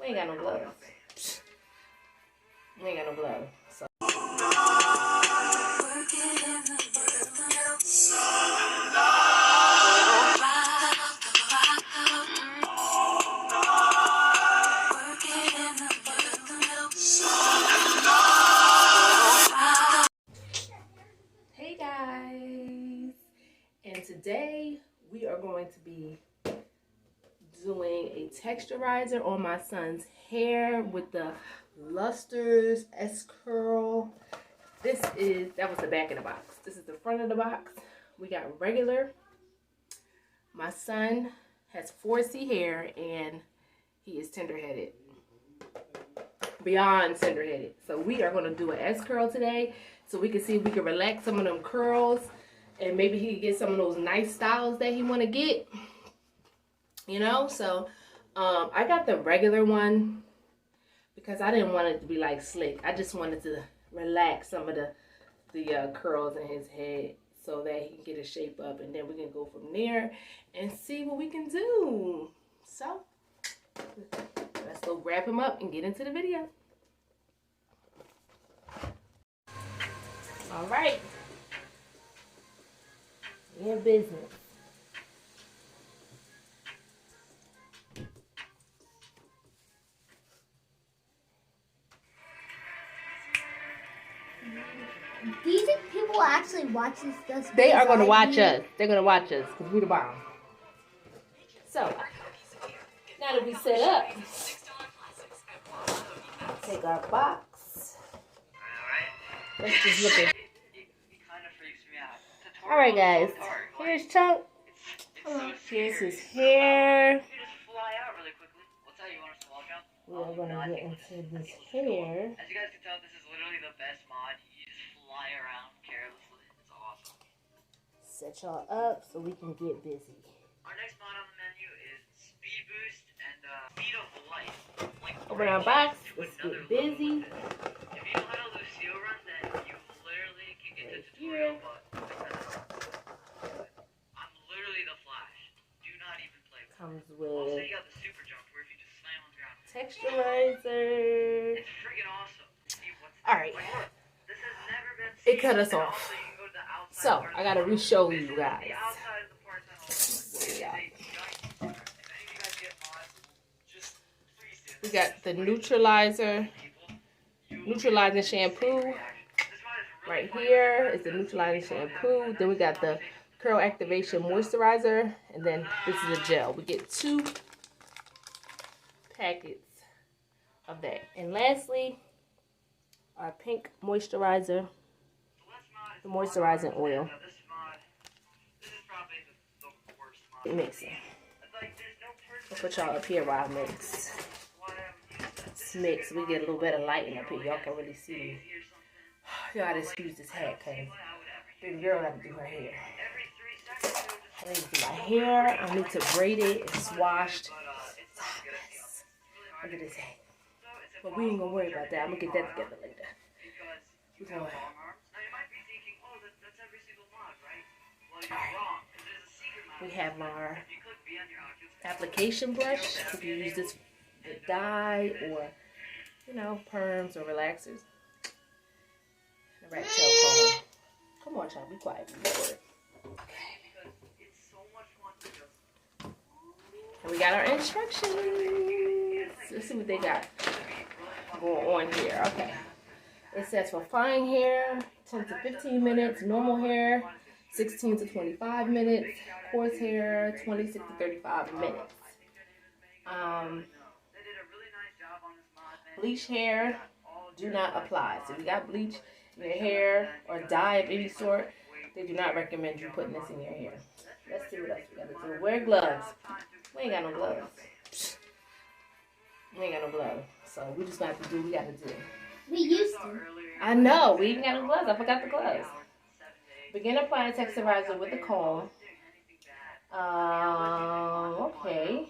ain't got no gloves. We ain't got no gloves. So. Hey guys, and today we are going to be doing a texturizer on my son's hair with the Luster's S-Curl. That was the back of the box. This is the front of the box. We got regular. My son has 4C hair and he is tender-headed. Beyond tender-headed. So we are going to do an S-Curl today so we can see if we can relax some of them curls and maybe he can get some of those nice styles that he want to get. You know, so I got the regular one because I didn't want it to be like slick. I just wanted to relax some of the curls in his head so that he can get his shape up, and then we can go from there and see what we can do. So let's go wrap him up and get into the video. All right, we're in business. Do you think people will actually watch this? They are going to watch us. They're going to watch us because we're the bomb. So, now that we set up, take our box. Let's just look at it. Alright guys, here's Chunk. Here's his hair. We are going to get into this hair. As you guys can tell, this is literally the best mod. You just fly around carelessly. It's awesome. Set y'all up so we can get busy. Our next mod on the menu is Speed Boost and Speed of Light. Like open our box. Let's get busy. If you know how to Lucio run, then you literally can get the tutorial, but I'm literally the Flash. Do not even play with it. Comes Also, with you got the super jump where if you just slam on the ground. Texturizer. It's freaking awesome. Alright. This has never been It cut us off. So, I gotta re-show you guys. We got the neutralizing shampoo. Right here is the neutralizing shampoo. Then we got the curl activation moisturizer. And then this is a gel. We get 2 packets of that. And lastly, our pink moisturizer. The moisturizing oil. Mix it. I'll put y'all up here while I mix. Let's mix. We get a little bit of lighting up here. Y'all can really see me. Y'all gotta excuse this hat because baby girl got to do her hair. I need to do my hair. I need to braid it. It's washed. Look at this hat. But we ain't gonna worry about that. I'm gonna get that together later. We have our application brush. You can use this with dye or, you know, perms or relaxers. And a rat tail comb. Come on, child, be quiet. Okay. And we got our instructions. Let's see what they got going on here. Okay. It says for fine hair, 10 to 15 minutes. Normal hair, 16 to 25 minutes. Coarse hair, 26 to 35 minutes. Bleach hair, do not apply. So if you got bleach in your hair or dye of any sort, they do not recommend you putting this in your hair. Let's see what else we gotta do. Wear gloves. We ain't got no gloves. We ain't got no gloves. So we just got to do what we gotta do. We used to. I know, we even got no gloves. I forgot the gloves. Begin applying texturizer with a comb. Okay.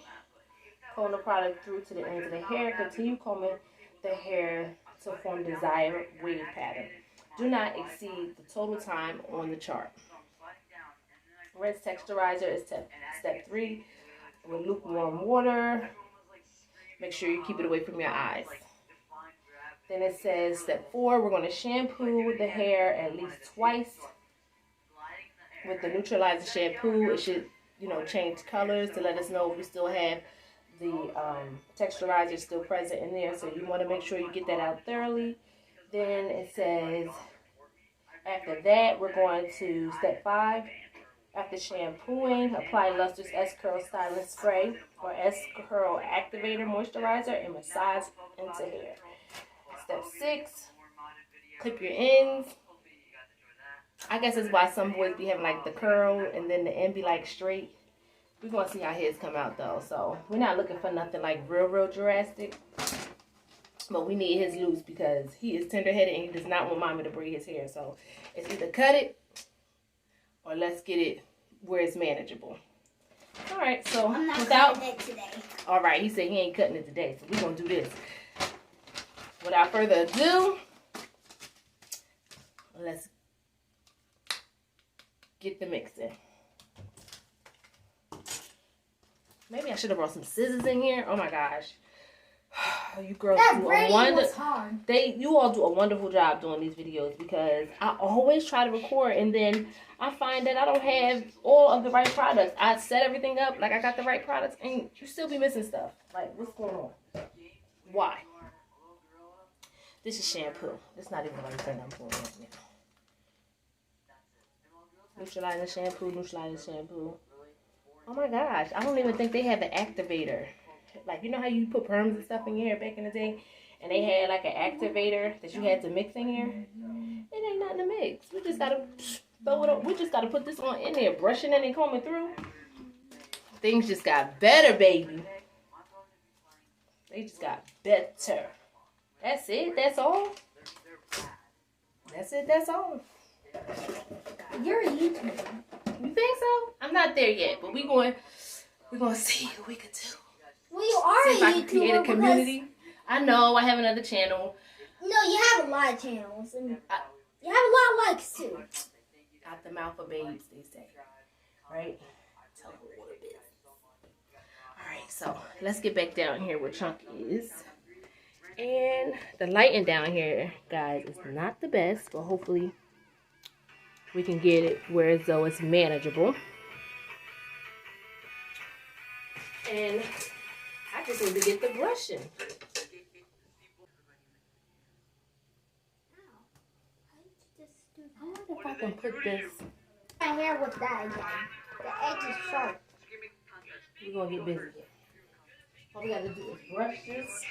Comb the product through to the ends of the hair. Continue combing the hair to form desired wave pattern. Do not exceed the total time on the chart. Rinse texturizer is step 3 with lukewarm water. Make sure you keep it away from your eyes. Then it says step 4, we're going to shampoo the hair at least twice. With the neutralizing shampoo, it should, change colors to let us know if we still have the texturizer still present in there. So you want to make sure you get that out thoroughly. Then it says, after that, we're going to step 5. After shampooing, apply Luster's S-Curl Styling Spray or S-Curl Activator Moisturizer and massage into hair. Step 6, clip your ends. I guess that's why some boys be having like the curl and then the end be like straight. We're going to see how his come out though. So we're not looking for nothing like real drastic. But we need his loose because he is tender-headed and he does not want mommy to braid his hair. So it's either cut it or let's get it where it's manageable. All right, so I'm not cutting it today. All right, he said he ain't cutting it today, so we're going to do this. Without further ado, let's get the mix in. Maybe I should have brought some scissors in here. Oh my gosh. You girls that do braiding a wonder. was hard. You all do a wonderful job doing these videos because I always try to record and then I find that I don't have all of the right products. I set everything up like I got the right products and you still be missing stuff. Like, what's going on? Why? This is shampoo. It's not even the right thing I'm pouring right now. Neutralizing shampoo. Oh my gosh, I don't even think they have an activator. Like, you know how you put perms and stuff in your hair back in the day? And they had like an activator that you had to mix in here? It ain't nothing to mix. We just gotta throw it on. We just gotta put this on in there, brushing it and combing through. Things just got better, baby. They just got better. That's it, that's all. That's it, that's all. You're a YouTuber. You think so? I'm not there yet, but we're going to see what we could do. Well, you are See if I a can YouTuber create a community. I know, I have another channel. No, you have a lot of channels. And you have a lot of likes, too. Out the mouth of babes, they say. Right? Tell them what it is. Alright, so let's get back down here where Chunk is. And the lighting down here, guys, is not the best, but hopefully we can get it where though it's manageable. And I just need to get the brushing. I wonder if I can put this. My hair with that again. The edge is sharp. We're going to get busy here. All we got to do is brush this.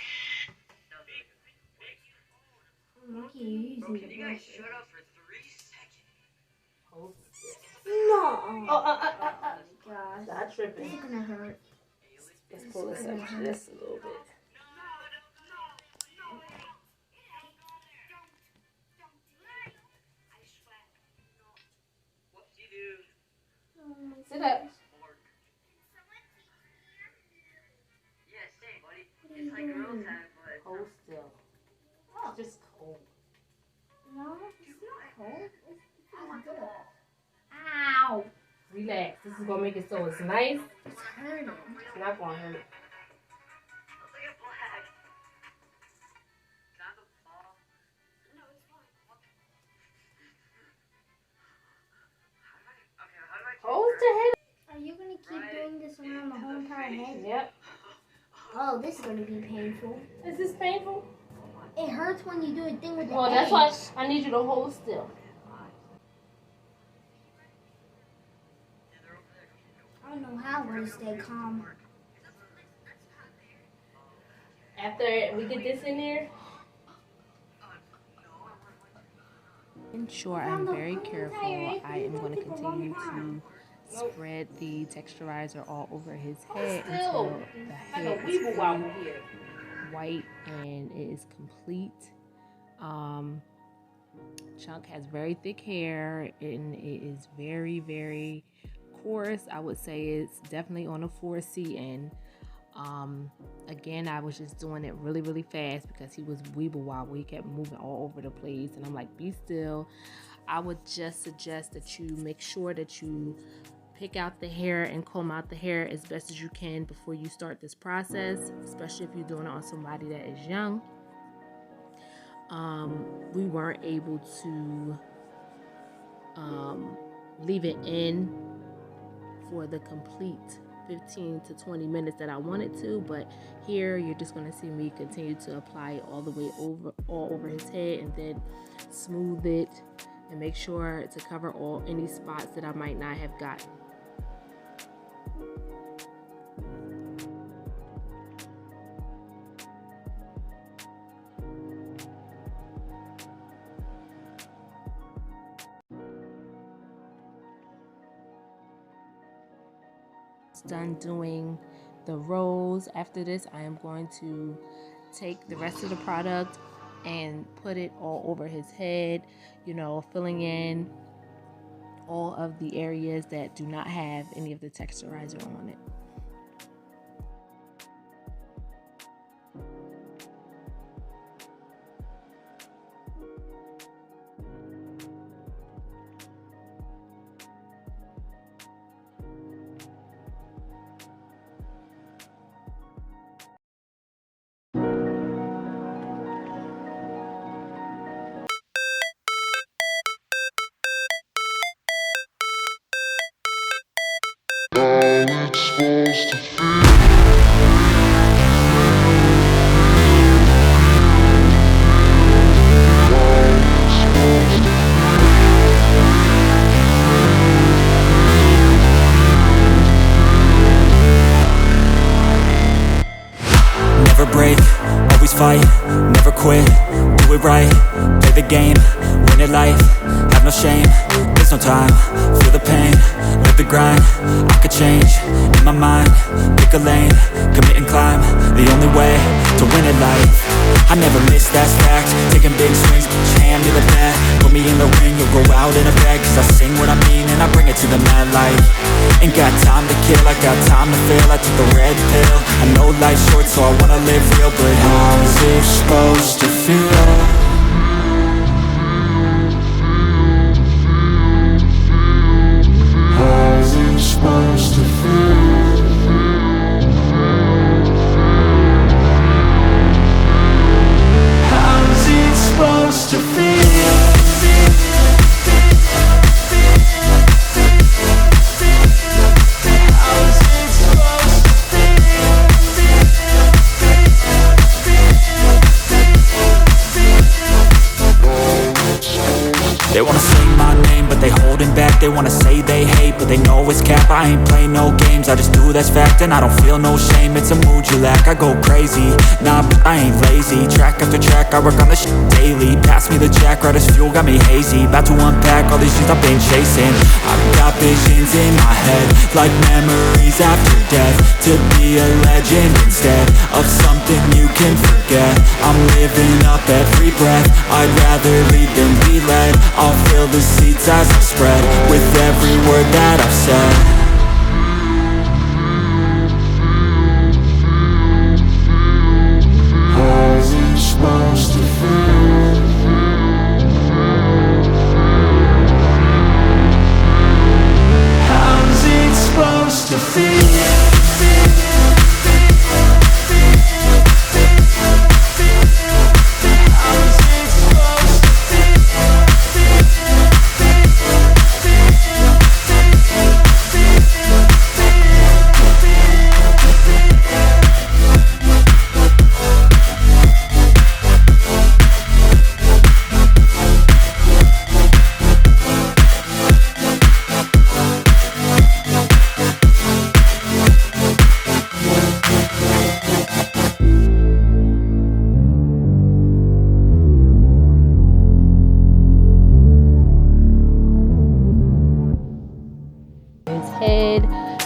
Look, you're using Can the you guys brush. shut up for 3 seconds? Hold this. No. Gosh. Not tripping. This is gonna hurt. Let's pull this up just a little bit. Whoopsie-doo. Sit up. Yeah, same, buddy. It's like girls have, but Hold still. It's just cold. No, it's not cold. It's good. Ow. Relax. This is going to make it so it's nice. It's hurting. It's not going to hurt. look at black. Time to fall. No, it's fine. Okay, how do I Hold the head. Are you gonna keep doing this around the whole entire head? Yep. Oh, this is gonna be painful. Is this painful? It hurts when you do a thing with the Well, edge. that's why I need you to hold still. I don't know how I'm gonna stay calm. After we get this in there. Ensure I'm very careful. I am going to continue to spread the texturizer all over his head until the head is fully white and it is complete. Chunk has very thick hair and it is very, very coarse. I would say it's definitely on a 4C end. Again, I was just doing it really, really fast because he was weeble wobble. He kept moving all over the place and I'm like, be still. I would just suggest that you make sure that you pick out the hair and comb out the hair as best as you can before you start this process, especially if you're doing it on somebody that is young. We weren't able to leave it in for the complete 15 to 20 minutes that I wanted to, but here you're just going to see me continue to apply it all the way all over his head, and then smooth it and make sure to cover any spots that I might not have gotten. Done doing the rolls. After this, I am going to take the rest of the product and put it all over his head, you know, filling in all of the areas that do not have any of the texturizer on it. Never break, always fight, never quit, do it right, play the game, win it life, have no shame, there's no time, feel the pain, live the grind, I could change, in my mind, pick a lane, commit and climb, the only way to win it life. I never miss, that's fact, taking big swings, put your hand to the bat, put me in the ring, you'll go out in a bag, cause I sing what I mean and I bring it to the mad light. Ain't got time to kill, I got time to feel, I took the red pill, I know life's short so I wanna live real, but how's it supposed to feel? How's it supposed to feel? How's it supposed to feel? They wanna say my name, but they holding back. They wanna say they hate, but they know it's cap. I ain't play no games, I just do that's fact. And I don't feel no shame, it's a mood you lack. I go crazy, nah, but I ain't lazy. Track after track, I work on this shit daily. Pass me the jack, right as fuel, got me hazy. About to unpack all these things I've been chasing. I've got visions in my head, like memories after death. To be a legend instead of something you can forget. I'm living up every breath, I'd rather lead than be led. I'll fill the seats as I spread with every word that I've said. How's it supposed to feel? How's it supposed to feel?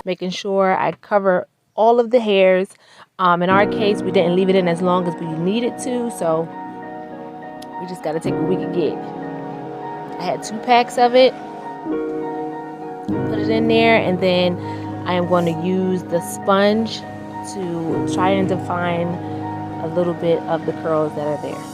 Making sure I cover all of the hairs. In our case, we didn't leave it in as long as we needed to, so we just got to take what we could get. I had 2 packs of it, put it in there, and then I am going to use the sponge to try and define a little bit of the curls that are there.